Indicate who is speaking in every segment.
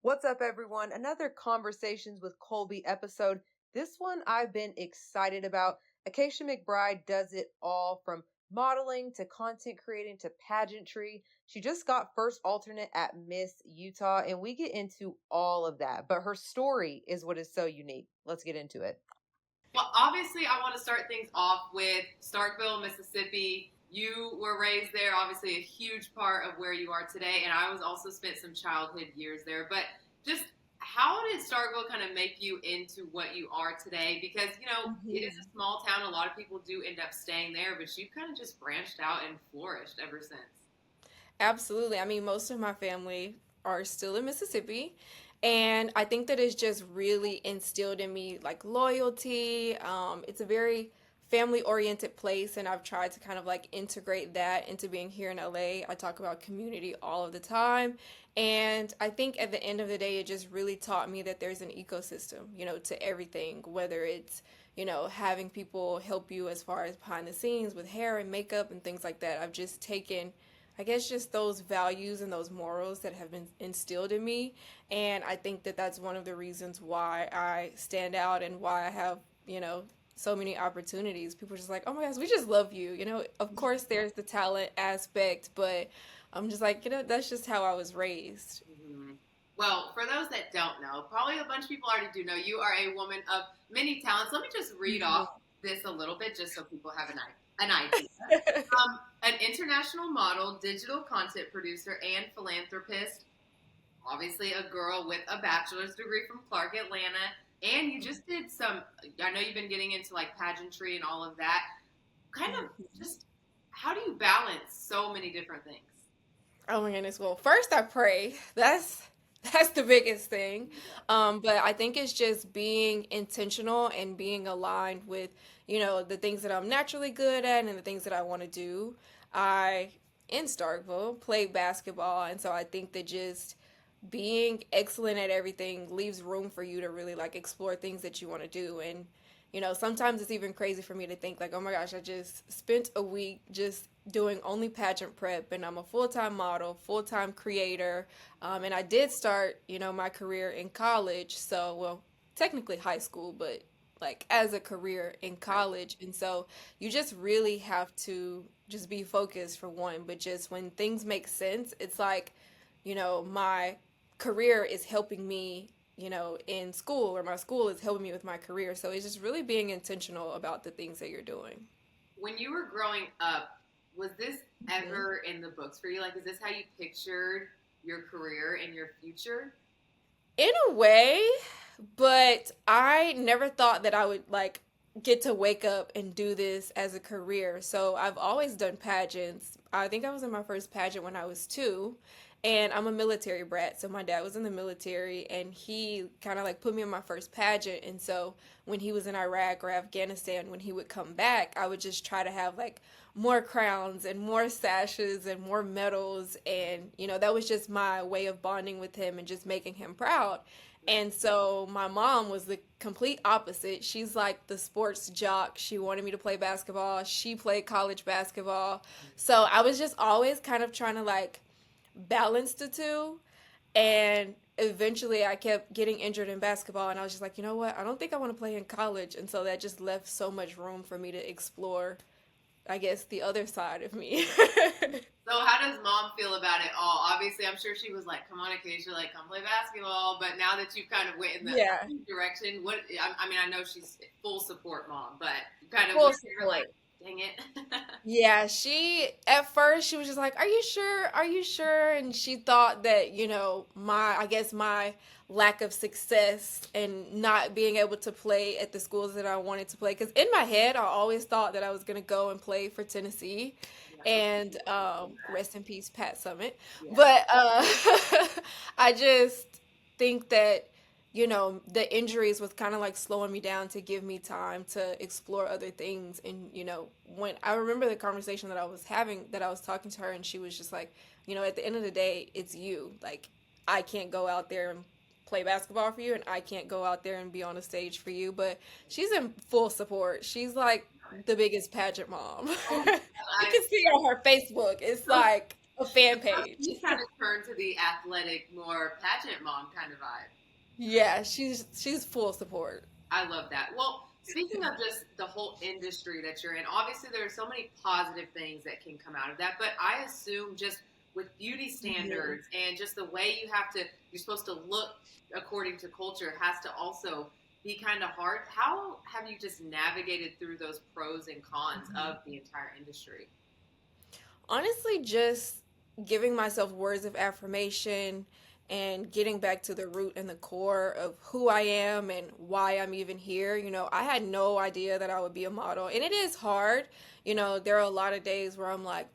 Speaker 1: What's up, everyone? Another Conversations with Colby episode. This one I've been excited about. Acacia McBride does it all from modeling to content creating to pageantry. She just got first alternate at Miss Utah, and we get into all of that. But her story is what is so unique. Let's get into it.
Speaker 2: Well, obviously, I want to start things off with Starkville, Mississippi. You were raised there, obviously, a huge part of where you are today. And I was also spent some childhood years there. But just how did Starkville kind of make you into what you are today? Because, it is a
Speaker 1: Mhm.
Speaker 2: small town. A lot of people do end up staying there, but you've kind of just branched out and flourished ever since.
Speaker 3: Absolutely. I mean, most of my family are still in Mississippi. And I think that it's just really instilled in me like loyalty. It's a very family oriented place, and I've tried to kind of like integrate that into being here in LA. I talk about community all of the time. And I think at the end of the day, it just really taught me that there's an ecosystem, to everything, whether it's having people help you as far as behind the scenes with hair and makeup and things like that. I've just taken I guess just those values and those morals that have been instilled in me. And I think that that's one of the reasons why I stand out and why I have, so many opportunities. People are just like, oh my gosh, we just love you. Of course, there's the talent aspect, but I'm just like, that's just how I was raised.
Speaker 2: Mhm. Well, for those that don't know, probably a bunch of people already do know, you are a woman of many talents. Let me just read off this a little bit just so people have an idea. An international model, digital content producer, and philanthropist. Obviously, a girl with a bachelor's degree from Clark, Atlanta. And you just did some, I know you've been getting into like pageantry and all of that. Kind of just, how do you balance so many different things?
Speaker 3: Oh my goodness. Well, first I pray. That's the biggest thing. But I think it's just being intentional and being aligned with, the things that I'm naturally good at and the things that I want to do. I in Starkville played basketball, and so I think that just being excellent at everything leaves room for you to really like explore things that you want to do. And sometimes it's even crazy for me to think like, oh my gosh, I just spent a week just doing only pageant prep, and I'm a full-time model, full-time creator. And I did start my career in college, so well, technically high school, but like as a career in
Speaker 2: Right.
Speaker 3: college. And so you just really have to just be focused for one, but just when things make sense, it's like my career is helping me, in school, or my school is helping me with my career. So it's just really being intentional about the things that you're doing.
Speaker 2: When you were growing up, was this
Speaker 3: Mhm.
Speaker 2: ever in the books for you? Like, is this how you pictured your career and your future?
Speaker 3: In a way, but I never thought that I would like get to wake up and do this as a career. So I've always done pageants. I think I was in my first pageant when I was 2. And I'm a military brat, so my dad was in the military, and he kind of like put me in my first pageant. And so when he was in Iraq or Afghanistan, when he would come back, I would just try to have like more crowns and more sashes and more medals. And that was just my way of bonding with him and just making him proud. And so my mom was the complete opposite. She's like the sports jock. She wanted me to play basketball. She played college basketball. So I was just always kind of trying to like balance the two. And eventually I kept getting injured in basketball, and I was just like, you know what? I don't think I want to play in college. And so that just left so much room for me to explore, I guess, the other side of me.
Speaker 2: So, how does mom feel about it all? Obviously, I'm sure she was like, "Come on, Acacia, like, come play basketball." But now that you've kind of went in the
Speaker 3: Yeah.
Speaker 2: direction, what? I mean, I know she's full support, mom, but kind of
Speaker 3: Full
Speaker 2: was there like,
Speaker 3: support.
Speaker 2: "Dang it."
Speaker 3: Yeah, she at first she was just like, "Are you sure? Are you sure?" And she thought that, my I guess my lack of success and not being able to play at the schools that I wanted to play, cuz in my head I always thought that I was going to go and play for Tennessee.
Speaker 2: Yeah,
Speaker 3: And rest in peace Pat Summit.
Speaker 2: yeah.
Speaker 3: But I just think that the injuries was kind of like slowing me down to give me time to explore other things. And when I remember the conversation that I was having, that I was talking to her, and she was just like, at the end of the day, it's you. Like, I can't go out there and play basketball for you, and I can't go out there and be on a stage for you. But she's in full support. She's like the biggest pageant mom.
Speaker 2: Oh,
Speaker 3: You
Speaker 2: I
Speaker 3: can see on her Facebook. It's like, a fan page.
Speaker 2: She's kind of turned to the athletic, more pageant mom kind of vibe.
Speaker 3: Yeah, she's full support.
Speaker 2: I love that. Well, speaking of just the whole industry that you're in, obviously there are so many positive things that can come out of that, but I assume just with beauty
Speaker 3: Mhm.
Speaker 2: standards and just the way you're supposed to look according to culture has to also be kind of hard. How have you just navigated through those pros and cons of the entire industry?
Speaker 3: Honestly, just giving myself words of affirmation and getting back to the root and the core of who I am and why I'm even here. I had no idea that I would be a model, and it is hard. There are a lot of days where I'm like,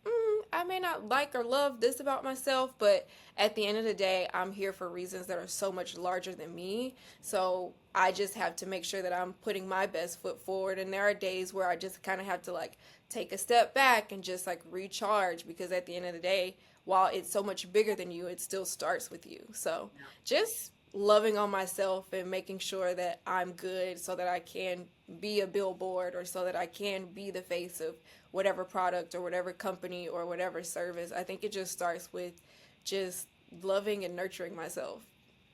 Speaker 3: I may not like or love this about myself, but at the end of the day, I'm here for reasons that are so much larger than me. So I just have to make sure that I'm putting my best foot forward. And there are days where I just kind of have to like take a step back and just like recharge, because at the end of the day, while it's so much bigger than you, it still starts with you. So
Speaker 2: Yeah.
Speaker 3: just loving on myself and making sure that I'm good so that I can be a billboard, or so that I can be the face of whatever product or whatever company or whatever service. I think it just starts with just loving and nurturing myself.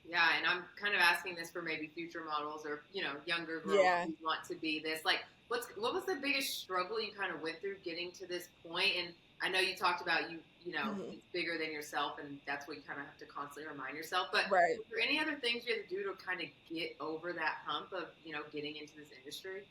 Speaker 2: Yeah, and I'm kind of asking this for maybe future models or younger girls
Speaker 3: Yeah.
Speaker 2: who want to be this. Like, what was the biggest struggle you kind of went through getting to this point? And I know you talked about
Speaker 3: Hmm.
Speaker 2: it's bigger than yourself, and that's what you kind of have to constantly remind yourself. But
Speaker 3: Right.
Speaker 2: were there any other things you had to do to kind of get over that hump of getting into this industry?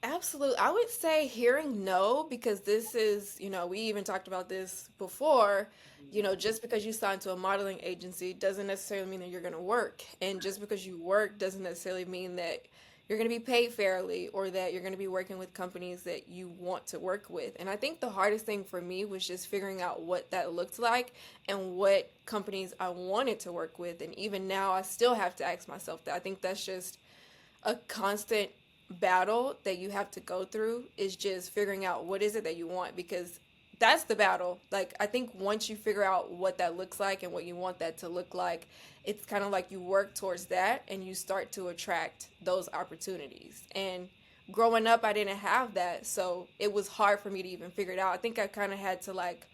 Speaker 3: Absolutely. I would say hearing no, because this is, we even talked about this before.
Speaker 2: Mhm.
Speaker 3: Just because you sign to a modeling agency doesn't necessarily mean that you're going to work. And just because you work doesn't necessarily mean that you're going to be paid fairly, or that you're going to be working with companies that you want to work with. And I think the hardest thing for me was just figuring out what that looked like and what companies I wanted to work with. And even now, I still have to ask myself that. I think that's just a constant battle that you have to go through, is just figuring out what is it that you want, because that's the battle. Like, I think once you figure out what that looks like and what you want that to look like, it's kind of like you work towards that and you start to attract those opportunities. And growing up, I didn't have that, so it was hard for me to even figure it out. I think I kind of had to like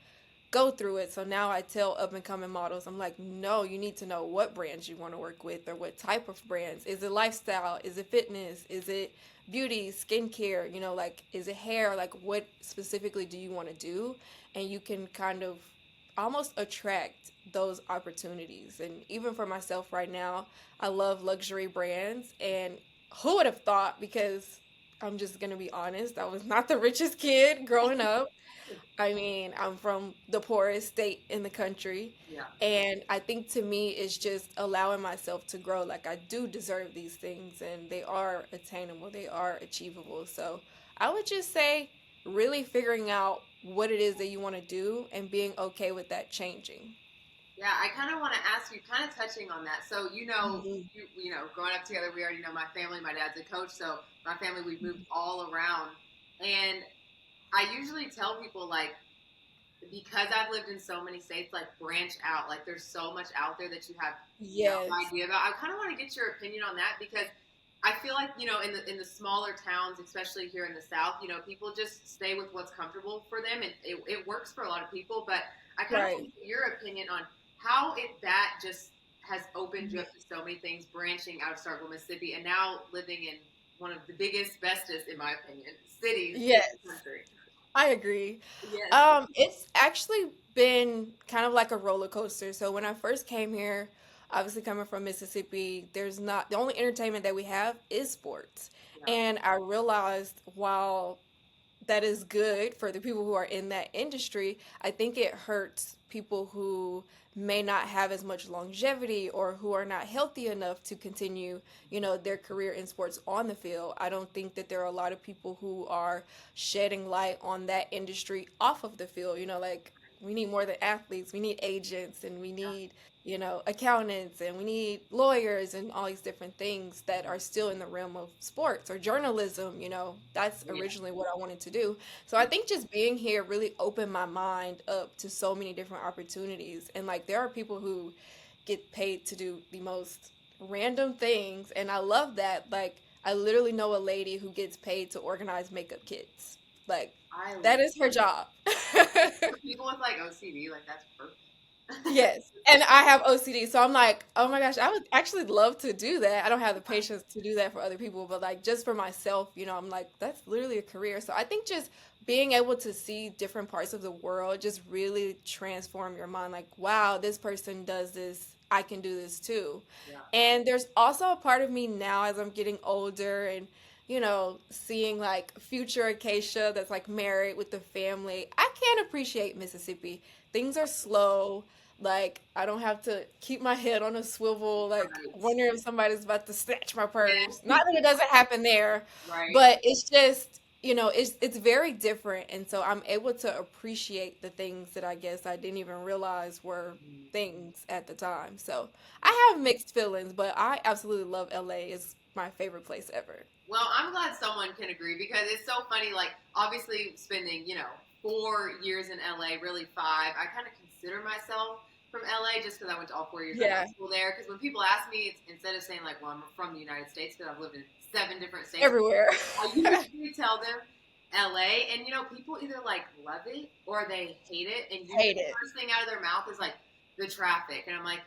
Speaker 3: go through it. So now I tell up and coming models, I'm like, no, you need to know what brands you want to work with, or what type of brands. Is it lifestyle? Is it fitness? Is it beauty, skincare? Like, is it hair? Like, what specifically do you want to do? And you can kind of almost attract those opportunities. And even for myself right now, I love luxury brands. And who would have thought? Because I'm just going to be honest, I was not the richest kid growing up. I mean, I'm from the poorest state in the country.
Speaker 2: Yeah.
Speaker 3: And I think to me, it's just allowing myself to grow. Like, I do deserve these things, and they are attainable, they are achievable. So I would just say, really figuring out what it is that you want to do and being okay with that changing.
Speaker 2: Yeah, I kind of want to ask you, kind of touching on that. So,
Speaker 3: Mhm.
Speaker 2: growing up together, we already know my family. My dad's a coach, so my family we've moved all around, and I usually tell people like because I've lived in so many states, like branch out. Like there's so much out there that you have no
Speaker 3: Yes.
Speaker 2: idea about. I kind of want to get your opinion on that because I feel like in the smaller towns, especially here in the South, people just stay with what's comfortable for them, and it works for a lot of people. But I kind of
Speaker 3: Right.
Speaker 2: want to get your opinion on how that just has opened you
Speaker 3: Mhm.
Speaker 2: up to so many things, branching out of Starkville, Mississippi, and now living in one of the biggest, bestest, in my opinion, cities in
Speaker 3: Yes.
Speaker 2: the country.
Speaker 3: I agree.
Speaker 2: Yes.
Speaker 3: It's actually been kind of like a roller coaster. So when I first came here, obviously coming from Mississippi, there's not the only entertainment that we have is sports.
Speaker 2: Yeah.
Speaker 3: And I realized, while that is good for the people who are in that industry, I think it hurts people who may not have as much longevity, or who are not healthy enough to continue, their career in sports on the field. I don't think that there are a lot of people who are shedding light on that industry off of the field. Like, we need more than athletes. We need agents, and we need, accountants, and we need lawyers, and all these different things that are still in the realm of sports or journalism. That's
Speaker 2: Yeah.
Speaker 3: originally what I wanted to do. So I think just being here really opened my mind up to so many different opportunities. And like, there are people who get paid to do the most random things. And I love that. Like, I literally know a lady who gets paid to organize makeup kits. Like
Speaker 2: I
Speaker 3: that
Speaker 2: love
Speaker 3: is her job.
Speaker 2: people with like OCD. Like that's perfect.
Speaker 3: Yes. And I have OCD. So I'm like, oh my gosh, I would actually love to do that. I don't have the patience to do that for other people, but like just for myself, I'm like, that's literally a career. So I think just being able to see different parts of the world just really transform your mind. Like, wow, this person does this. I can do this too.
Speaker 2: Yeah.
Speaker 3: And there's also a part of me now as I'm getting older and seeing like future Acacia that's like married with the family. I can't appreciate Mississippi. Things are slow. Like I don't have to keep my head on a swivel, like
Speaker 2: Right.
Speaker 3: wondering if somebody's about to snatch my purse.
Speaker 2: Yeah.
Speaker 3: Not that it doesn't happen there,
Speaker 2: Right.
Speaker 3: but it's just it's very different, and so I'm able to appreciate the things that I guess I didn't even realize were
Speaker 2: Mhm.
Speaker 3: things at the time. So I have mixed feelings, but I absolutely love LA. It's my favorite place ever.
Speaker 2: Well, I'm glad someone can agree because it's so funny. Like, obviously, spending 4 years in LA, really five. I kind of consider myself from LA just because I went to all 4 years of
Speaker 3: Yeah,
Speaker 2: high school there. Because when people ask me, it's, instead of saying like, "Well, I'm from the United States," because I've lived in 7 different states,
Speaker 3: everywhere.
Speaker 2: I usually tell them LA, and people either like love it or they hate it, and usually
Speaker 3: Hate
Speaker 2: the
Speaker 3: it.
Speaker 2: first thing out of their mouth is like the traffic, and I'm like,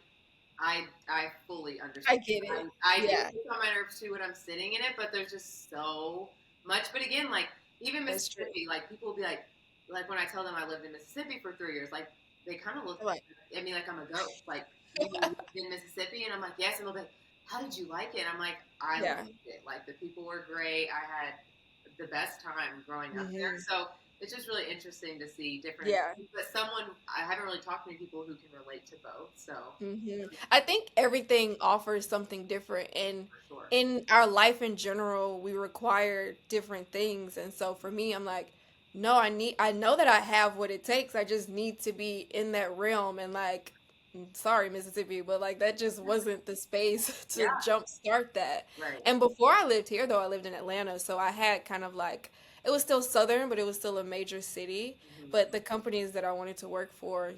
Speaker 2: I fully
Speaker 3: I
Speaker 2: understand.
Speaker 3: get it.
Speaker 2: I do
Speaker 3: Yeah,
Speaker 2: get on my nerves too when I'm sitting in it, but there's just so much. But again, like even
Speaker 3: that's true.
Speaker 2: Mississippi, like people will be like when I tell them I lived in Mississippi for 3 years, like they kind of look
Speaker 3: Like,
Speaker 2: at me like I'm a ghost. Like you lived in Mississippi, and I'm like yes, and they'll be like, how did you like it? And I'm like I
Speaker 3: yeah.
Speaker 2: loved it. Like the people were great. I had the best time growing up there.
Speaker 3: Hmm.
Speaker 2: So it's just really interesting to see different.
Speaker 3: Yeah.
Speaker 2: But someone I haven't really talked to many people who can relate to both. So
Speaker 3: I think everything offers something different, and
Speaker 2: for sure.
Speaker 3: in our life in general, we require different things. And so for me, I'm like, no, I know that I have what it takes. I just need to be in that realm. And like, sorry, Mississippi, but like that just wasn't the space to
Speaker 2: Yeah.
Speaker 3: jumpstart that.
Speaker 2: Right.
Speaker 3: And before I lived here, though, I lived in Atlanta, so I had kind of like it was still southern, but it was still a major city.
Speaker 2: Mhm.
Speaker 3: But the companies that I wanted to work for,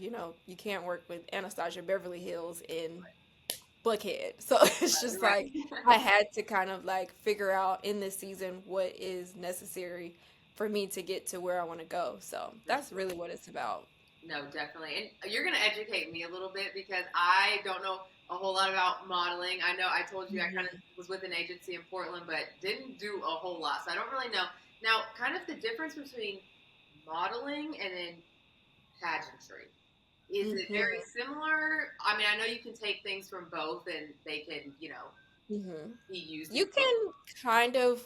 Speaker 3: you can't work with Anastasia Beverly Hills in Buckhead. So it's just
Speaker 2: Right.
Speaker 3: like I had to kind of like figure out in this season what is necessary for me to get to where I want to go. So
Speaker 2: For
Speaker 3: that's
Speaker 2: sure.
Speaker 3: really what it's about.
Speaker 2: No, definitely. And you're going to educate me a little bit because I don't know a whole lot about modeling. I know I told you I kind of
Speaker 3: Mhm.
Speaker 2: was with an agency in Portland, but didn't do a whole lot. So I don't really know. Now, kind of the difference between modeling and then pageantry. Is it very
Speaker 3: Mhm.
Speaker 2: similar? I mean, I know you can take things from both and they can,
Speaker 3: Mhm.
Speaker 2: be used in
Speaker 3: You
Speaker 2: both.
Speaker 3: can kind of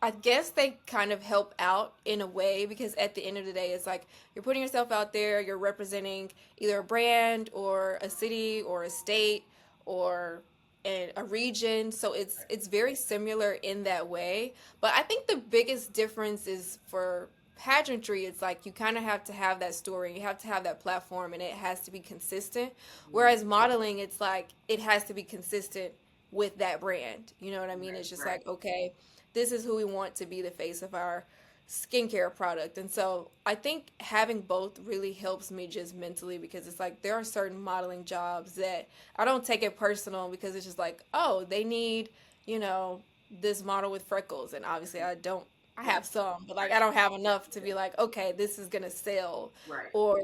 Speaker 3: I guess they kind of help out in a way because at the end of the day, it's like you're putting yourself out there, you're representing either a brand or a city or a state or a region. So it's very similar in that way. But I think the biggest difference is for pageantry, it's like you kind of have to have that story, you have to have that platform, and it has to be consistent.
Speaker 2: Mhm.
Speaker 3: Whereas modeling, it's like it has to be consistent with that brand. You know what I mean?
Speaker 2: Right,
Speaker 3: It's just
Speaker 2: right.
Speaker 3: like, okay, this is who we want to be the face of our skincare product. And so I think having both really helps me just mentally because it's like there are certain modeling jobs that I don't take it personal because it's just like, oh, they need, you know, this model with freckles. And obviously I don't, I
Speaker 2: Yeah,
Speaker 3: have some, but like
Speaker 2: right.
Speaker 3: I don't have enough to be like, okay, this is going to sell.
Speaker 2: Right.
Speaker 3: Or,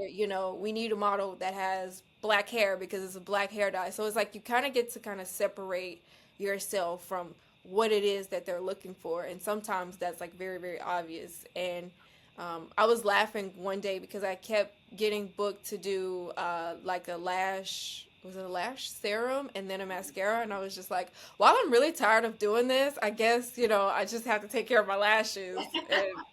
Speaker 3: we need a model that has black hair because it's a black hair dye. So it's like you kind of get to kind of separate yourself from what it is that they're looking for, and sometimes that's like very very obvious. And I was laughing one day because I kept getting booked to do like a lash, was it a lash serum and then a mascara, and I was just like, while I'm really tired of doing this, I guess I just have to take care of my lashes. And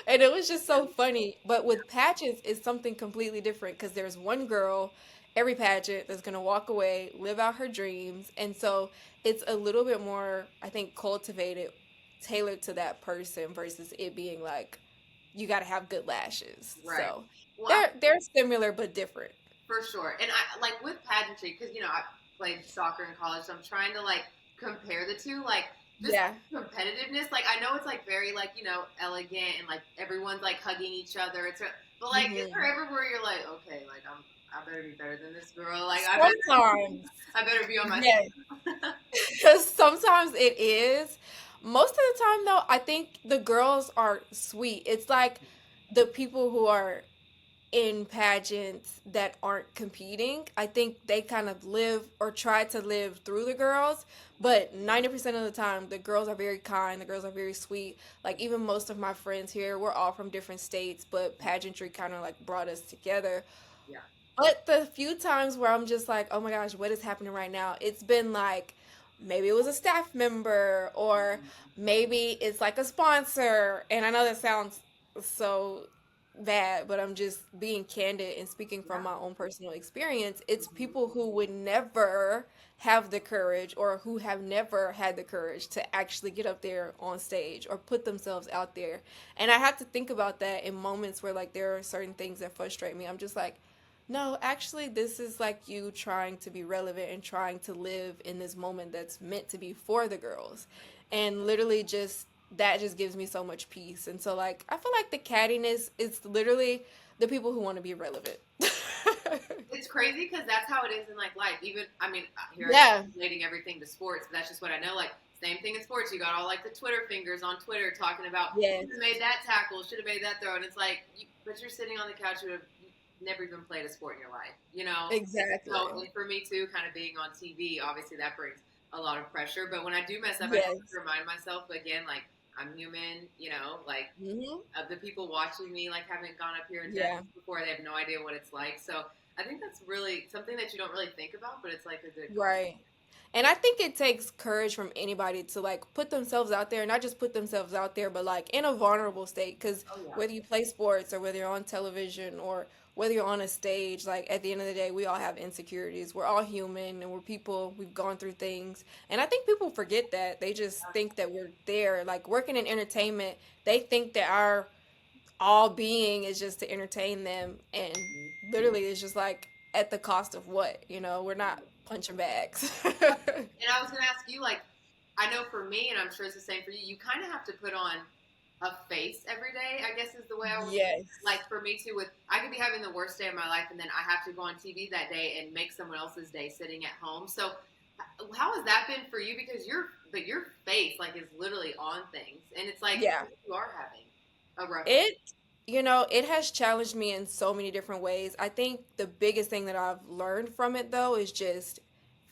Speaker 3: and it was just so funny. But with pageants it's something completely different because there's one girl every pageant that's going to walk away, live out her dreams. And so it's a little bit more, I think, cultivated, tailored to that person versus it being like you got to have good lashes.
Speaker 2: Right.
Speaker 3: So
Speaker 2: Well,
Speaker 3: they're similar but different.
Speaker 2: for sure. And I like with pageantry because I played soccer in college, so I'm trying to like compare the two, like just
Speaker 3: Yeah.
Speaker 2: competitiveness. Like I know it's like very like elegant and like everyone's like hugging each other. But like, is there
Speaker 3: Hmm.
Speaker 2: ever where you're like, okay, like I better be better than this girl. Like
Speaker 3: Sometimes,
Speaker 2: I better be on my.
Speaker 3: yes. Sometimes it is, Most of the time, though, I think the girls are sweet. It's like the people who are in pageants that aren't competing, I think they kind of live or try to live through the girls. But 90% of the time, the girls are very kind, the girls are very sweet. Like, even most of my friends here, we're all from different states, but pageantry kind of like brought us together.
Speaker 2: Yeah.
Speaker 3: But the few times where I'm just like, oh my gosh, what is happening right now? It's been like maybe it was a staff member, or maybe it's like a sponsor. And I know that sounds so bad, but I'm just being candid and speaking from
Speaker 2: Yeah.
Speaker 3: my own personal experience. It's
Speaker 2: Mhm.
Speaker 3: people who would never have the courage, or who have never had the courage to actually get up there on stage or put themselves out there. And I have to think about that in moments where like there are certain things that frustrate me. I'm just like, no, actually, this is like you trying to be relevant and trying to live in this moment that's meant to be for the girls. And literally, just that just gives me so much peace. And so, like, I feel like the cattiness is literally the people who want to be relevant.
Speaker 2: It's crazy because that's how it is in like life. Even I mean, here I
Speaker 3: Yeah.
Speaker 2: am relating everything to sports, but that's just what I know. Like same thing in sports. You got all like the Twitter fingers on Twitter talking about
Speaker 3: Yes.
Speaker 2: should have made that tackle, should have made that throw, and it's like, but you're sitting on the couch who have never even played a sport in your life, you know. So,
Speaker 3: Exactly.
Speaker 2: and for me too, kind of being on TV, obviously that brings a lot of pressure. But when I do mess up, I just have to
Speaker 3: Yes.
Speaker 2: remind myself again, like I'm human, you know, like
Speaker 3: Hmm.
Speaker 2: of the people watching me, like haven't gone up here and done
Speaker 3: Yeah.
Speaker 2: this before. They have no idea what it's like. So I think that's really something that you don't really think about, but it's like a good compliment.
Speaker 3: Right. And I think it takes courage from anybody to like put themselves out there, not just put themselves out there, but like in a vulnerable state. Because
Speaker 2: Oh yeah,
Speaker 3: whether you play sports or whether you're on television or whether you're on a stage, like at the end of the day, we all have insecurities. We're all human and we're people. We've gone through things. And I think people forget that. They just think that we're there. Like working in entertainment, they think that our all being is just to entertain them. And literally, it's just like at the cost of what? We're not punching bags.
Speaker 2: and I was going to ask you, like, I know for me, and I'm sure it's the same for you. You kind of have to put on a face every day. I guess is the way I would
Speaker 3: Yes.
Speaker 2: like for me too. With I could be having the worst day of my life, and then I have to go on TV that day and make someone else's day sitting at home. So, how has that been for you? Because your face like is literally on things, and it's like
Speaker 3: Yeah.
Speaker 2: you are having a rough day.
Speaker 3: It, it has challenged me in so many different ways. I think the biggest thing that I've learned from it, though, is just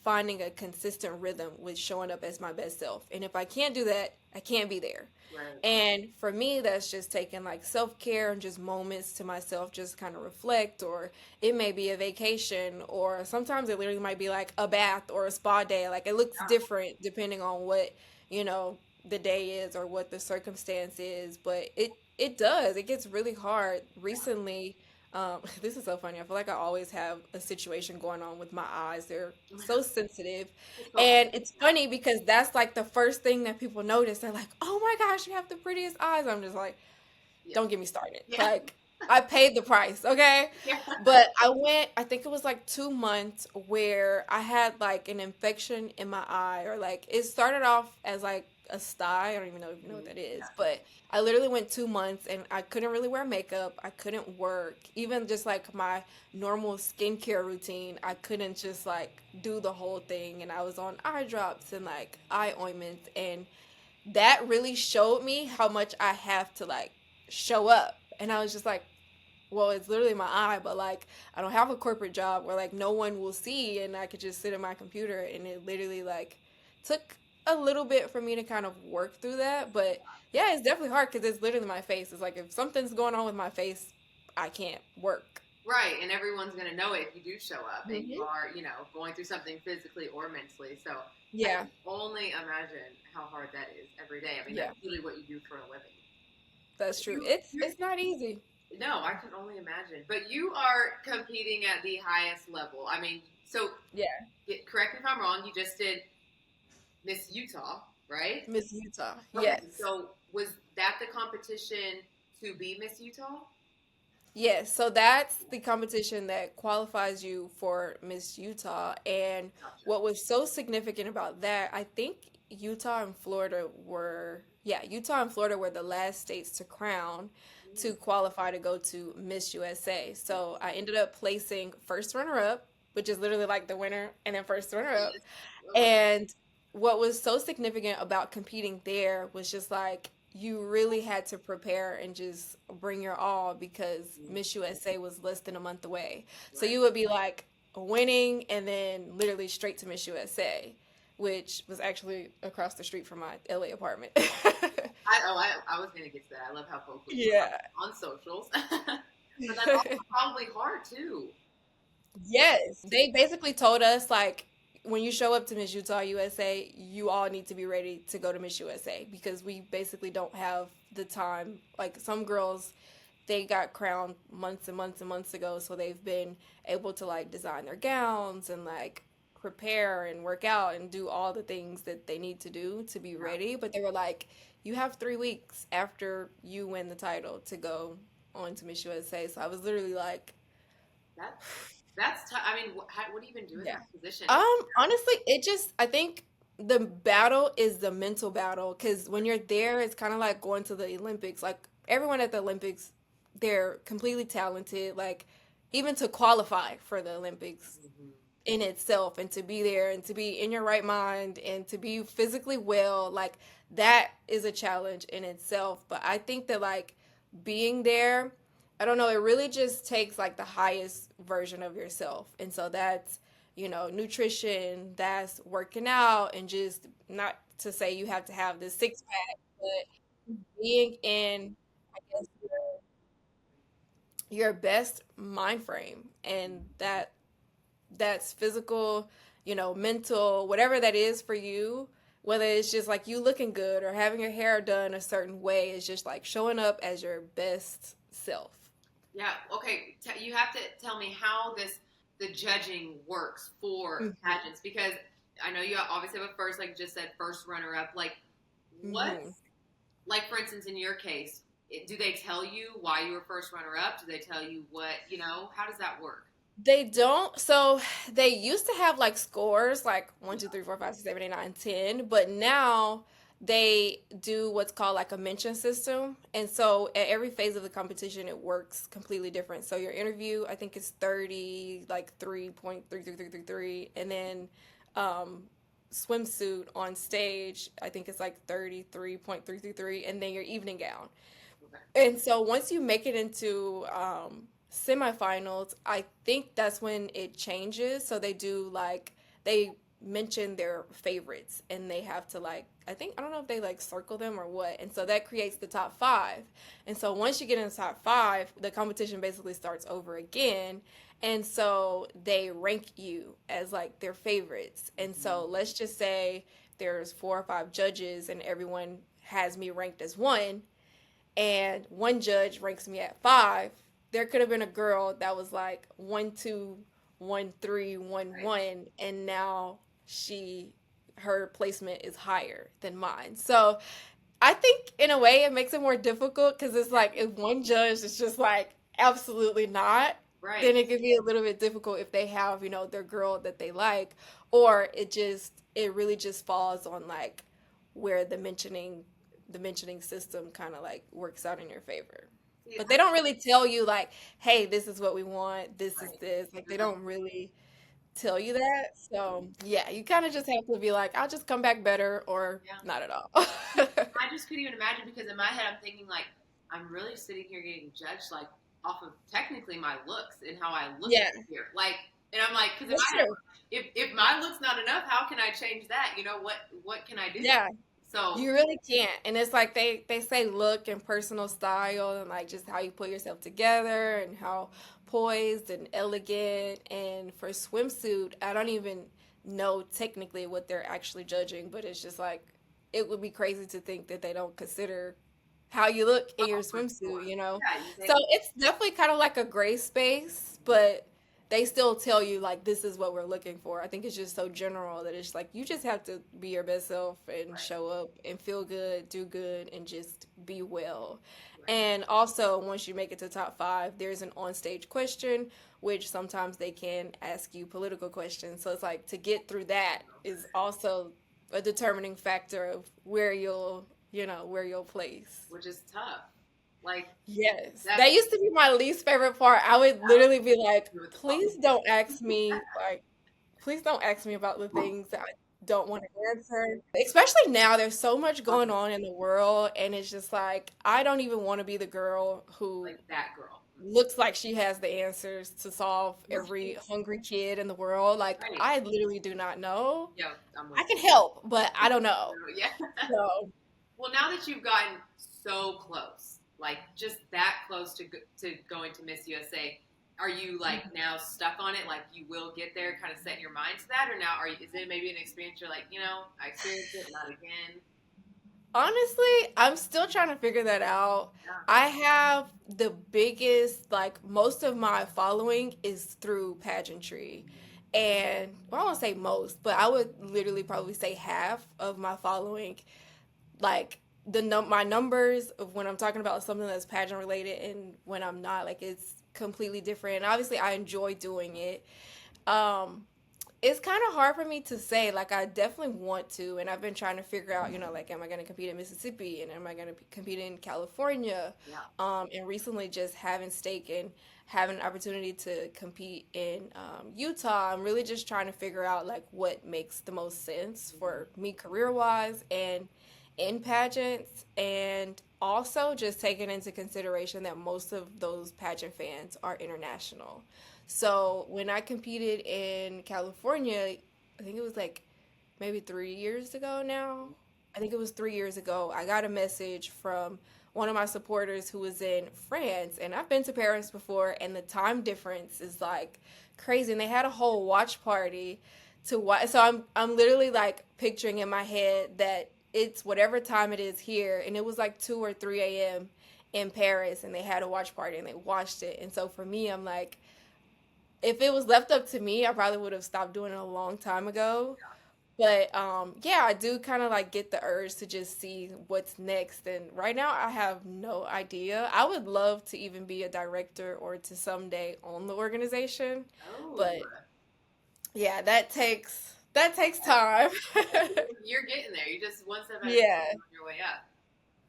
Speaker 3: finding a consistent rhythm with showing up as my best self. And if I can't do that, I can't be there.
Speaker 2: Right.
Speaker 3: And for me, that's just taking like self care and just moments to myself, just kind of reflect, or it may be a vacation, or sometimes it literally might be like a bath or a spa day. Like it looks
Speaker 2: Yeah.
Speaker 3: different depending on what, you know, the day is or what the circumstance is. But it does. It gets really hard. Recently, this is so funny. I feel like I always have a situation going on with my eyes. They're so sensitive.
Speaker 2: It's so
Speaker 3: And it's funny because that's like the first thing that people notice. They're like, oh my gosh, you have the prettiest eyes. I'm just like,
Speaker 2: yeah.
Speaker 3: don't get me started.
Speaker 2: Yeah.
Speaker 3: Like, I paid the price, okay?
Speaker 2: Yeah.
Speaker 3: But I think it was like 2 months where I had like an infection in my eye, or like it started off as like a sty. I don't even know if you know what that
Speaker 2: Yeah.
Speaker 3: is. But I literally went 2 months and I couldn't really wear makeup. I couldn't work. Even just like my normal skincare routine, I couldn't just like do the whole thing. And I was on eye drops and like eye ointments. And that really showed me how much I have to like show up. And I was just like, well, it's literally my eye, but like I don't have a corporate job where like no one will see and I could just sit at my computer. And it literally like took a little bit for me to kind of work through that. But yeah, it's definitely hard because it's literally my face. It's like if something's going on with my face, I can't work.
Speaker 2: Right, and everyone's going to know it if you do show up and you
Speaker 3: Hmm.
Speaker 2: are, you know, going through something physically or mentally. So I
Speaker 3: Yeah,
Speaker 2: can only imagine how hard that is every day. I mean,
Speaker 3: yeah,
Speaker 2: that's really what you do for a living.
Speaker 3: that's true.
Speaker 2: You,
Speaker 3: It's
Speaker 2: you
Speaker 3: it's not easy.
Speaker 2: no, I can only imagine. But you are competing at the highest level. I mean, so
Speaker 3: Yeah,
Speaker 2: correct me if I'm wrong. You just did Miss Utah, right?
Speaker 3: Miss Utah.
Speaker 2: Okay,
Speaker 3: Yes.
Speaker 2: so was that the competition to be Miss Utah?
Speaker 3: Yes, so that's the competition that qualifies you for Miss Utah. And
Speaker 2: Gotcha.
Speaker 3: what was so significant about that, I think Utah and Florida were the last states to crown to
Speaker 2: Mm,
Speaker 3: qualify to go to Miss USA. So I ended up placing first runner up, which is literally like the winner and then first runner up.
Speaker 2: yes. Oh my.
Speaker 3: And what was so significant about competing there was just like you really had to prepare and just bring your all because
Speaker 2: Mm,
Speaker 3: Miss USA was less than a month away. So
Speaker 2: right.
Speaker 3: you would be like winning and then literally straight to Miss USA, which was actually across the street from my LA apartment.
Speaker 2: I was gonna get to that. I love how vocal you
Speaker 3: Yeah.
Speaker 2: are on socials, but that's also probably hard too.
Speaker 3: Yes. They basically told us like when you show up to Miss Utah USA, you all need to be ready to go to Miss USA because we basically don't have the time. Like some girls, they got crowned months and months and months ago, so they've been able to like design their gowns and like prepare and work out and do all the things that they need to do to be
Speaker 2: Yeah,
Speaker 3: ready. But they were like, you have 3 weeks after you win the title to go on to Miss USA. So I was literally like,
Speaker 2: that that's tough. I mean, what do you even do in
Speaker 3: yeah.
Speaker 2: that position?
Speaker 3: Honestly, it just I think the battle is the mental battle because when you're there, it's kind of like going to the Olympics. Like everyone at the Olympics, they're completely talented. Like even to qualify for the Olympics
Speaker 2: Mhm.
Speaker 3: in itself, and to be there and to be in your right mind and to be physically well, like that is a challenge in itself. But I think that like being there, I don't know, it really just takes like the highest version of yourself. And so that's, nutrition, that's working out, and just not to say you have to have this six pack, but being in, I guess, your best mind frame. And that's physical, mental, whatever that is for you, whether it's just like you looking good or having your hair done a certain way, it's just like showing up as your best self.
Speaker 2: Yeah. Okay. You have to tell me how the judging works for
Speaker 3: Hmm.
Speaker 2: pageants because I know you obviously have a first, like you just said, first runner up. Like,
Speaker 3: Hmm.
Speaker 2: what's like for instance in your case, do they tell you why you were first runner up? Do they tell you what How does that work?
Speaker 3: They don't. So they used to have like scores like 1, 2, 3, 4, 5, 6, 7, 8, 9, 10, but now they do what's called like a mention system. And so at every phase of the competition, it works completely different. So your interview, I think, is 30, like 3.33333. And then um, swimsuit on stage, I think it's like 33.333. And then your evening gown.
Speaker 2: Okay.
Speaker 3: And so once you make it into semifinals, I think that's when it changes. So they do like they mention their favorites and they have to like I don't know if they like circle them or what. And so that creates the top five. And so once you get in the top five, the competition basically starts over again. And so they rank you as like their favorites. And
Speaker 2: Mhm.
Speaker 3: so let's just say there's 4 or 5 judges and everyone has me ranked as one, and one judge ranks me at five. There could have been a girl that was like 1, 2, 1, 3, one
Speaker 2: Right.
Speaker 3: one, and now she her placement is higher than mine. So I think in a way it makes it more difficult because it's like if one judge is just like absolutely not,
Speaker 2: Right.
Speaker 3: then it could be a little bit difficult if they have their girl that they like, or it really just falls on like where the mentioning system kind of like works out in your favor.
Speaker 2: See,
Speaker 3: But they don't really tell you like, hey, this is what we want, this is
Speaker 2: right.
Speaker 3: this. Like they
Speaker 2: There's like
Speaker 3: don't really tell you that. So yeah, you kind of just have to be like, I'll just come back better or
Speaker 2: yeah.
Speaker 3: not at all.
Speaker 2: I just couldn't even imagine because in my head I'm thinking like I'm really sitting here getting judged like off of technically my looks and how I look
Speaker 3: Yeah,
Speaker 2: here. Like, and I'm like, because in
Speaker 3: that's
Speaker 2: my head,
Speaker 3: true.
Speaker 2: if my look's not enough, how can I change that? What can I do?
Speaker 3: Yeah,
Speaker 2: So
Speaker 3: you really can't. And it's like they say look and personal style and like just how you put yourself together and how poised and elegant. And for swimsuit, I don't even know technically what they're actually judging, but it's just like it would be crazy to think that they don't consider how you look in your
Speaker 2: oh, for sure.
Speaker 3: swimsuit.
Speaker 2: Yeah,
Speaker 3: So it's definitely kind of like a gray space, but they still tell you like this is what we're looking for. I think it's just so general that it's like you just have to be your best self and
Speaker 2: right,
Speaker 3: show up and feel good, do good, and just be well.
Speaker 2: right.
Speaker 3: And also, once you make it to top five, there's an on-stage question, which sometimes they can ask you political questions. So it's like to get through that is also a determining factor of where you'll place.
Speaker 2: Which is tough. Like
Speaker 3: Yes,
Speaker 2: that's
Speaker 3: that used to be my least favorite part. I would literally be like,
Speaker 2: with the
Speaker 3: please don't ask me, like, please don't ask me about the things that I don't want to answer. Especially now, there's so much going on in the world, and it's just like I don't even want to be the girl who
Speaker 2: Like that girl.
Speaker 3: looks like she has the answers to solve every
Speaker 2: Right.
Speaker 3: hungry kid in the world. Like
Speaker 2: Right.
Speaker 3: I literally do not know.
Speaker 2: Yeah, I'm with
Speaker 3: I can help, but I don't know.
Speaker 2: you. Yeah.
Speaker 3: So
Speaker 2: Well, now that you've gotten so close, like just that close to going to Miss USA, are you like now stuck on it? Like you will get there, kind of setting your mind to that, or now is it maybe an experience you're like, I experienced it, not again?
Speaker 3: honestly, I'm still trying to figure that out.
Speaker 2: Yeah.
Speaker 3: I have the biggest, like, most of my following is through pageantry. And, well, I won't say most, but I would literally probably say half of my following, like, my numbers of when I'm talking about something that's pageant related and when I'm not, like, it's completely different. And obviously, I enjoy doing it. Um, it's kind of hard for me to say. Like, I definitely want to, and I've been trying to figure out, like, am I going to compete in Mississippi and am I going to compete in California?
Speaker 2: Yeah.
Speaker 3: And recently, just having stake and having an opportunity to compete in Utah, I'm really just trying to figure out like what makes the most sense for me career wise and in pageants, and also just taking into consideration that most of those pageant fans are international. So when I competed in California, I think it was like maybe 3 years ago now. I think it was 3 years ago. I got a message from one of my supporters who was in France, and I've been to Paris before, and the time difference is like crazy. And they had a whole watch party to watch. So I'm literally like picturing in my head that it's whatever time it is here, and it was like 2 or 3 a.m. in Paris, and they had a watch party and they watched it. And so for me, I'm like, if it was left up to me, I probably would have stopped doing it a long time ago. But yeah, I do kind of like get the urge to just see what's next. And right now, I have no idea. I would love to even be a director or to someday own the organization,
Speaker 2: Oh,
Speaker 3: but yeah, that takes time.
Speaker 2: you're getting there. You just one step at a time
Speaker 3: Yeah.
Speaker 2: on your way up.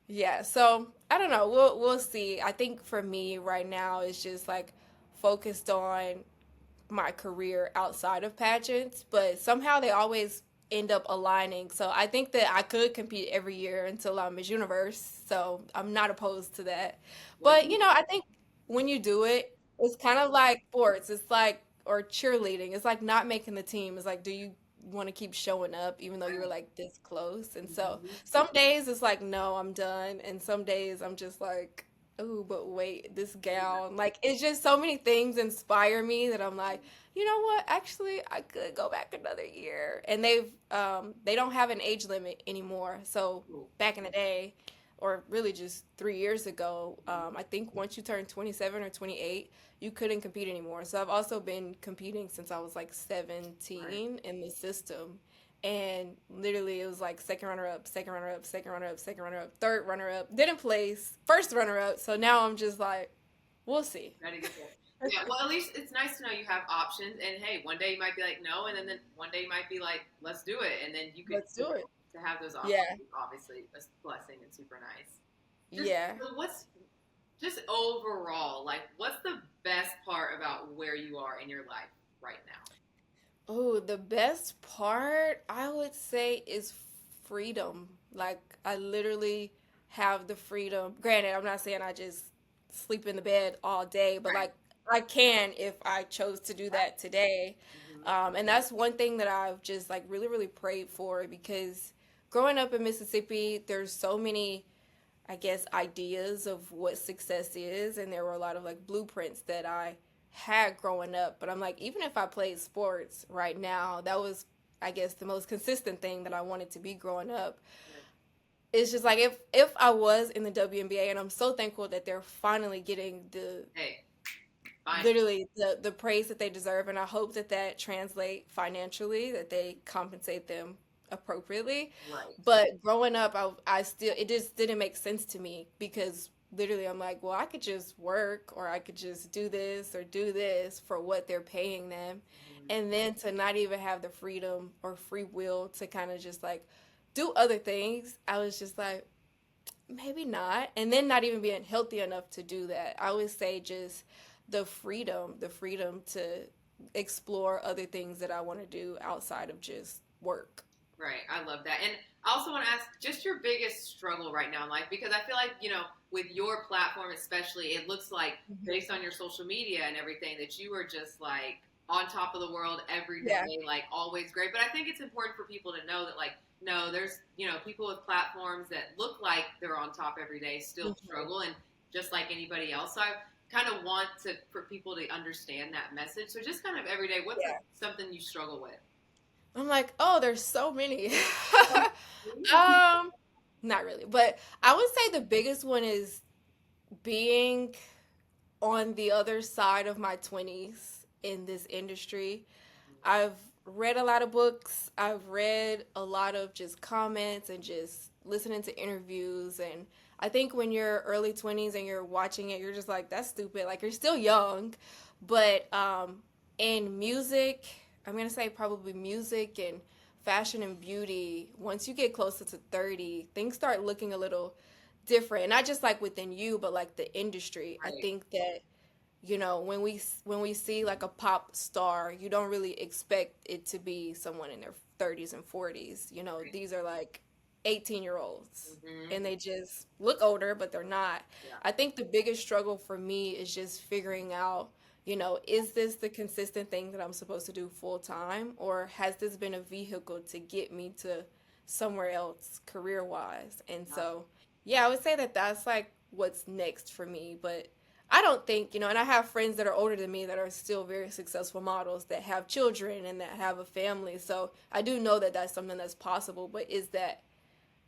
Speaker 3: Yeah, so I don't know. We'll see. I think for me right now it's just like focused on my career outside of pageants, but somehow they always end up aligning. So I think that I could compete every year until I'm Miss Universe. So I'm not opposed to that.
Speaker 2: What
Speaker 3: But I think when you do it, it's kind of like sports. It's like or cheerleading. It's like not making the team. It's like, do you want to keep showing up even though you're
Speaker 2: right.
Speaker 3: like this close? And so
Speaker 2: Mhm.
Speaker 3: some days it's like, no, I'm done. And some days I'm just like, oh, but wait, this gown. Like, it's just so many things inspire me that I'm like, you know what? Actually, I could go back another year. And they don't have an age limit anymore. So
Speaker 2: Cool.
Speaker 3: back in the day, or really just 3 years ago, I think once you turn 27 or 28, you couldn't compete anymore. So I've also been competing since I was like
Speaker 2: Right.
Speaker 3: 17 in the system. And literally, it was like second runner up, second runner up, second runner up, second runner up, third runner up, didn't place, first runner up. So now I'm just like, we'll see.
Speaker 2: Gotta get there. Yeah, well, at least it's nice to know you have options. And hey, one day you might be like, no, and then one day you might be like, let's do it. And then you could,
Speaker 3: Let's do it.
Speaker 2: to have those options
Speaker 3: Yeah.
Speaker 2: is obviously a blessing and super nice. Just
Speaker 3: Yeah.
Speaker 2: so what's just overall like what's the best part about where you are in your life right now?
Speaker 3: Oh, the best part I would say is freedom. Like I literally have the freedom. Granted, I'm not saying I just sleep in the bed all day, but
Speaker 2: Right.
Speaker 3: like I can if I chose to do
Speaker 2: Right.
Speaker 3: that today.
Speaker 2: Mm-hmm.
Speaker 3: And that's one thing that I've just like really, really prayed for because growing up in Mississippi, there's so many, I guess, ideas of what success is, and there were a lot of like blueprints that I had growing up. But I'm like, even if I played sports right now, that was, I guess, the most consistent thing that I wanted to be growing up.
Speaker 2: Right.
Speaker 3: It's just like if I was in the WNBA, and I'm so thankful that they're finally getting the
Speaker 2: Hey, fine.
Speaker 3: literally the praise that they deserve, and I hope that that translate financially, that they compensate them appropriately.
Speaker 2: Right.
Speaker 3: But growing up, I still it just didn't make sense to me because literally I'm like, well, I could just work or I could just do this or do this for what they're paying them,
Speaker 2: Mhm.
Speaker 3: and then to not even have the freedom or free will to kind of just like do other things. I was just like, maybe not. And then not even being healthy enough to do that. I would say just the freedom to explore other things that I want to do outside of just work.
Speaker 2: Right. I love that. And I also want to ask just your biggest struggle right now in life, because I feel like, with your platform especially, it looks like
Speaker 3: Mhm.
Speaker 2: based on your social media and everything that you are just like on top of the world every
Speaker 3: Yeah.
Speaker 2: day, like always great. But I think it's important for people to know that like, no, there's, people with platforms that look like they're on top every day still
Speaker 3: Mhm.
Speaker 2: struggle, and just like anybody else. So I kind of want to for people to understand that message. So just kind of every day, what's
Speaker 3: Yeah.
Speaker 2: something you struggle with?
Speaker 3: I'm like, oh, there's so many. um, Not really, but I would say the biggest one is being on the other side of my 20s in this industry. I've read a lot of books. I've read a lot of just comments and just listening to interviews. And I think when you're early 20s and you're watching it, you're just like, that's stupid. Like, you're still young. But in music, I'm going to say probably music and fashion and beauty, once you get closer to 30, things start looking a little different. Not just like within you, but like the industry. I
Speaker 2: Right.
Speaker 3: think that when we see like a pop star, you don't really expect it to be someone in their 30s and 40s.
Speaker 2: Right.
Speaker 3: These are like 18-year-olds
Speaker 2: Hmm.
Speaker 3: and they just look older, but they're not.
Speaker 2: Yeah.
Speaker 3: I think the biggest struggle for me is just figuring out, is this the consistent thing that I'm supposed to do full time, or has this been a vehicle to get me to somewhere else career wise? And
Speaker 2: Yeah.
Speaker 3: so, yeah, I would say that that's like what's next for me. But I don't think, and I have friends that are older than me that are still very successful models that have children and that have a family. So I do know that that's something that's possible. But is that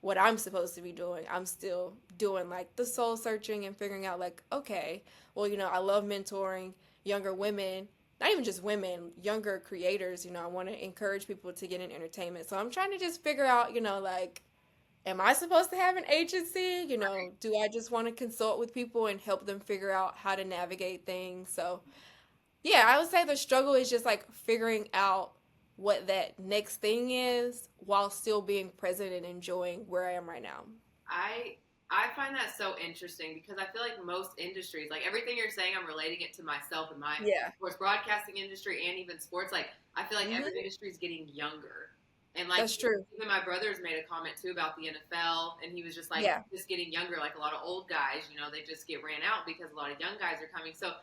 Speaker 3: what I'm supposed to be doing? I'm still doing like the soul searching and figuring out, like, okay, well, I love mentoring younger women, not even just women, younger creators. I want to encourage people to get in entertainment. So I'm trying to just figure out, like, am I supposed to have an agency? Do I just want to consult with people and help them figure out how to navigate things? So, yeah, I would say the struggle is just like figuring out what that next thing is while still being present and enjoying where I am right now.
Speaker 2: I I find that so interesting because I feel like most industries, like everything you're saying, I'm relating it to myself and my
Speaker 3: Yeah.
Speaker 2: sports broadcasting industry and even sports. Like I feel like every
Speaker 3: Hmm.
Speaker 2: industry is getting younger, and like
Speaker 3: That's true.
Speaker 2: even my brother's made a comment too about the NFL, and he was just like
Speaker 3: Yeah.
Speaker 2: just getting younger. Like a lot of old guys, they just get ran out because a lot of young guys are coming. So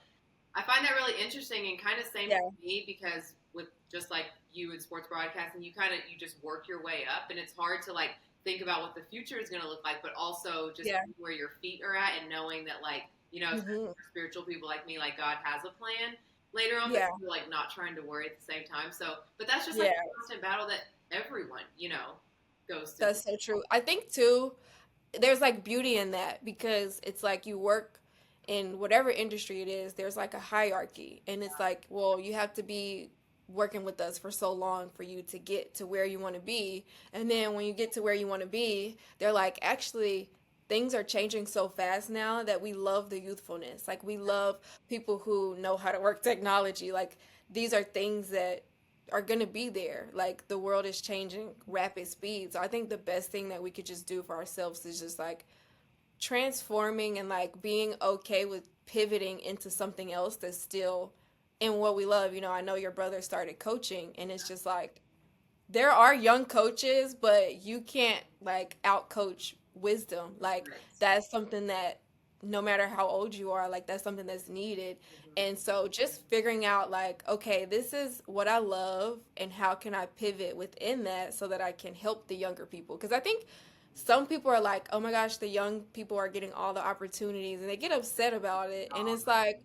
Speaker 2: I find that really interesting and kind of same
Speaker 3: Yeah.
Speaker 2: for me because with just like you in sports broadcasting, you just work your way up, and it's hard to like think about what the future is going to look like, but also just
Speaker 3: Yeah.
Speaker 2: where your feet are at and knowing that like especially
Speaker 3: Hmm.
Speaker 2: for spiritual people like me, like God has a plan later on, but
Speaker 3: Yeah.
Speaker 2: still like not trying to worry at the same time. So, but that's just like
Speaker 3: Yeah.
Speaker 2: a constant battle that everyone goes through.
Speaker 3: That's so true. I think too, there's like beauty in that because it's like you work in whatever industry it is, there's like a hierarchy. And it's like, well, you have to be working with us for so long for you to get to where you want to be. And then when you get to where you want to be, they're like, actually, things are changing so fast now that we love the youthfulness. Like, we love people who know how to work technology. Like, these are things that are going to be there. Like, the world is changing rapid speed. So I think the best thing that we could just do for ourselves is just like transforming and like being okay with pivoting into something else that's still in what we love. I know your brother started coaching, and it's just like there are young coaches, but you can't like out coach wisdom. Like,
Speaker 2: Right.
Speaker 3: that's something that no matter how old you are, like that's something that's needed.
Speaker 2: Mhm.
Speaker 3: And so just figuring out like, okay, this is what I love and how can I pivot within that so that I can help the younger people? Because I think some people are like, oh my gosh, the young people are getting all the opportunities and they get upset about it. And
Speaker 2: Oh,
Speaker 3: it's like,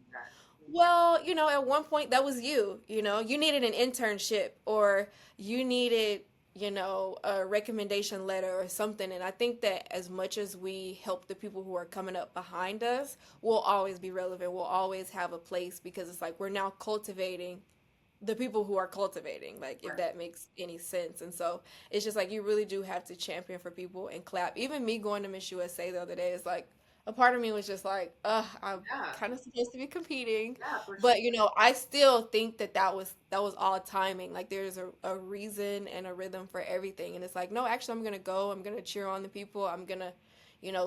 Speaker 3: well, at one point that was you. You needed an internship or you needed, a recommendation letter or something. And I think that as much as we help the people who are coming up behind us, we'll always be relevant. We'll always have a place because it's like we're now cultivating the people who are cultivating, like, if
Speaker 2: right.
Speaker 3: that makes any sense. And so it's just like you really do have to champion for people and clap. Even me going to Miss USA the other day is like a part of me was just like, I'm
Speaker 2: Yeah,
Speaker 3: kind of supposed to be competing.
Speaker 2: yeah, for sure.
Speaker 3: But I still think that was all timing. Like, there's a reason and a rhythm for everything. And it's like, no, actually, I'm gonna go, I'm gonna cheer on the people, I'm gonna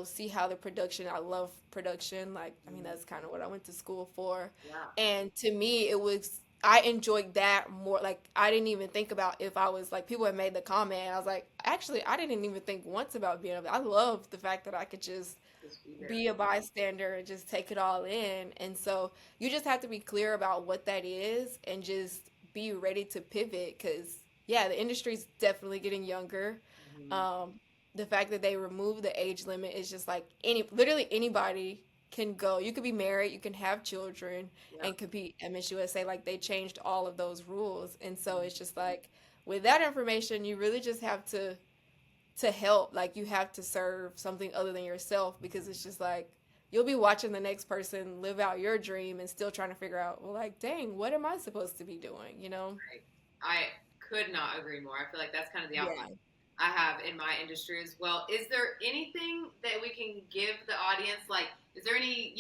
Speaker 3: see how the production, I love production. Like, I mean,
Speaker 2: Mhm.
Speaker 3: that's kind of what I went to school for.
Speaker 2: Yeah.
Speaker 3: And to me, it was I enjoyed that more. Like I didn't even think about if I was like people had made the comment. I was like, actually, I didn't even think once about being. I love the fact that I could just
Speaker 2: Just be there.
Speaker 3: be a bystander and just take it all in. And so you just have to be clear about what that is and just be ready to pivot because yeah, the industry's definitely getting younger.
Speaker 2: Mhm.
Speaker 3: Um, the fact that they remove the age limit is just like literally anybody can go. You could be married, you can have children
Speaker 2: Yep.
Speaker 3: and compete at Miss USA. Like they changed all of those rules. And so it's just like with that information, you really just have to help. Like you have to serve something other than yourself because it's just like you'll be watching the next person live out your dream and still trying to figure out, well, like, dang, what am I supposed to be doing? You know?
Speaker 2: Right. I could not agree more. I feel like that's kind of the outline
Speaker 3: Yeah.
Speaker 2: I have in my industry as well. Is there anything that we can give the audience? Like, is there any,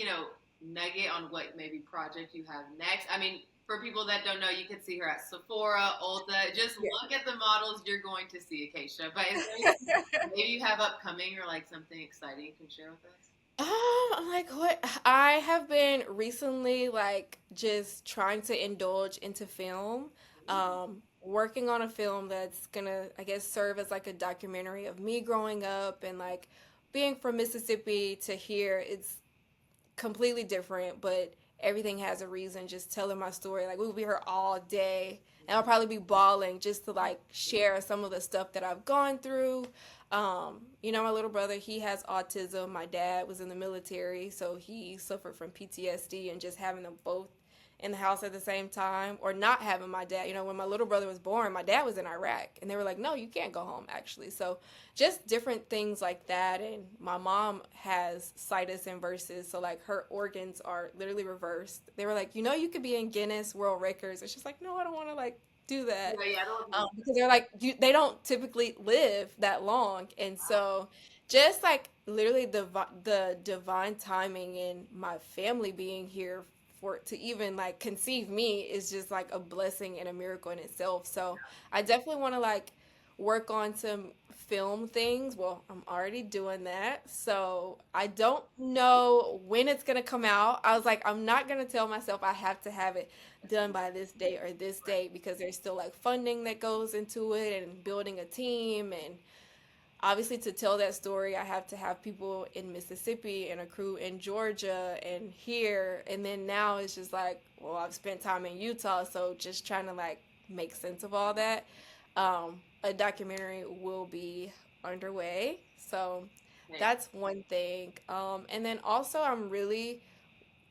Speaker 2: nugget on what maybe project you have next? I mean, for people that don't know, you can see her at Sephora, Ulta. Just look at the models, you're going to see Acacia. But is there anything maybe you have upcoming or like something exciting you can share with us?
Speaker 3: I'm like, what? I have been recently like just trying to indulge into film. Working on a film that's gonna, I guess, serve as like a documentary of me growing up and like being from Mississippi to here. It's completely different, but everything has a reason. Just telling my story, like we'll be here all day, and I'll probably be bawling just to like share some of the stuff that I've gone through. My little brother, he has autism. My dad was in the military, so he suffered from PTSD, and just having them both in the house at the same time, or not having my dad. When my little brother was born, my dad was in Iraq, and they were like, "No, you can't go home." Actually, so just different things like that. And my mom has situs inversus, so like her organs are literally reversed. They were like, you could be in Guinness World Records, and she's like, no, I don't want to like do that,
Speaker 2: Yeah, yeah, I don't.
Speaker 3: because they're like they don't typically live that long. And so just like literally the divine timing in my family being here for to even like conceive me is just like a blessing and a miracle in itself. So I definitely want to like work on some film things. Well, I'm already doing that. So I don't know when it's going to come out. I was like, I'm not going to tell myself I have to have it done by this date or this date because there's still like funding that goes into it and building a team. And obviously, to tell that story, I have to have people in Mississippi and a crew in Georgia and here. And then now it's just like, well, I've spent time in Utah. So just trying to like make sense of all that. A documentary will be underway. So
Speaker 2: Okay.
Speaker 3: that's one thing. And then also, I'm really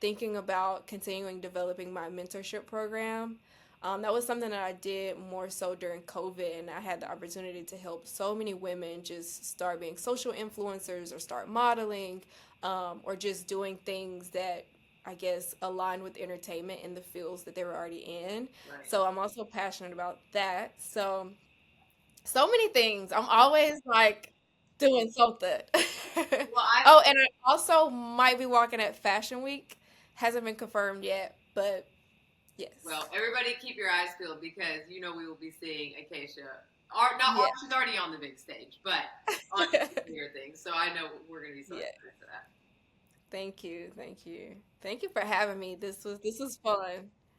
Speaker 3: thinking about continuing developing my mentorship program. That was something that I did more so during COVID, and I had the opportunity to help so many women just start being social influencers or start modeling, or just doing things that I guess align with entertainment in the fields that they were already in.
Speaker 2: Right.
Speaker 3: So I'm also passionate about that. So many things. I'm always like doing something.
Speaker 2: Well, I
Speaker 3: Oh, and I also might be walking at Fashion Week. Hasn't been confirmed yet, but yes.
Speaker 2: Well, everybody keep your eyes peeled because we will be seeing Acacia. Or not,
Speaker 3: Yeah.
Speaker 2: she's already on the big stage, but on bigger things. So I know we're going to be so
Speaker 3: Yeah.
Speaker 2: excited for that.
Speaker 3: Thank you. Thank you. Thank you for having me. This was fun.